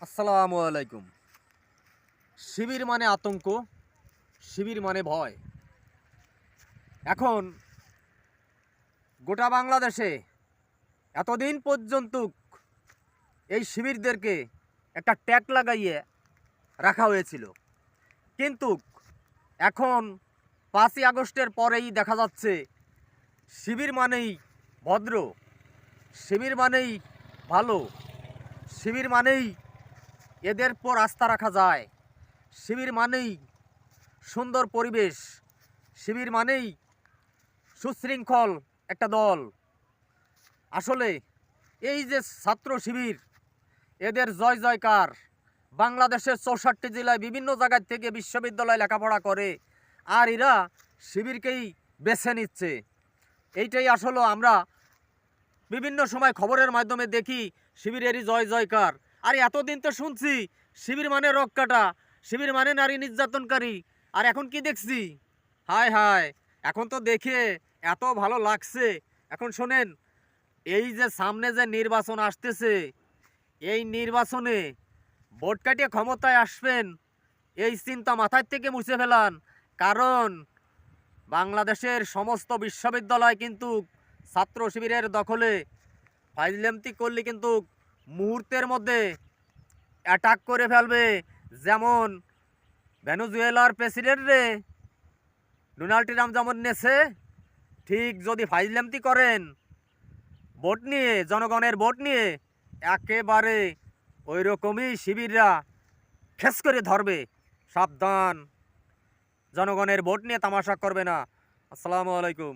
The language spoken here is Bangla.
আসসালামু আলাইকুম। শিবির মানে আতঙ্ক, শিবির মানে ভয়। এখন গোটা বাংলাদেশে এতদিন পর্যন্ত এই শিবিরদেরকে একটা ট্যাগ লাগাইয়ে রাখা হয়েছিল, কিন্তু এখন 5ই আগস্টের পরেই দেখা যাচ্ছে শিবির মানেই ভদ্র, শিবির মানেই ভালো, শিবির মানেই এদের পর আস্থা রাখা যায়, শিবির মানেই সুন্দর পরিবেশ, শিবির মানেই সুশৃঙ্খল একটা দল। আসলে এই যে ছাত্র শিবির, এদের জয় জয়কার, বাংলাদেশের 64 জেলায় বিভিন্ন জায়গা থেকে বিশ্ববিদ্যালয়ে লেখাপড়া করে, আর এরা শিবিরকেই বেছে নিচ্ছে। এইটাই আসলে আমরা বিভিন্ন সময় খবরের মাধ্যমে দেখি শিবিরেরই জয় জয়কার। আর এতদিন তো শুনছি শিবির মানে রক্ষাটা, শিবির মানে নারী নির্যাতনকারী, আর এখন কি দেখছি, হায় হায়, এখন তো দেখে এত ভালো লাগছে। এখন শোনেন, এই যে সামনে যে নির্বাচন আসতেছে, এই নির্বাচনে ভোট কাটিয়ে ক্ষমতায় আসবেন, এই চিন্তা মাথার থেকে মুছে ফেলান। কারণ বাংলাদেশের সমস্ত বিশ্ববিদ্যালয় কিন্তু ছাত্র শিবিরের দখলে। ফাইজলামতি করলে কিন্তু মুহূর্তের মধ্যে অ্যাটাক করে ফেলবে। যেমন ভেনেজুয়েলার প্রেসিডেন্ট রে ডোনাল্ড ট্রাম্প যেমন নেছে, ঠিক যদি ফাইজলামতি করেন ভোট নিয়ে, জনগণের ভোট নিয়ে, একেবারে ওই রকমই শিবিররা খেস করে ধরবে। সাবধান, জনগণের ভোট নিয়ে তামাশা করবে না। আসসালামু আলাইকুম।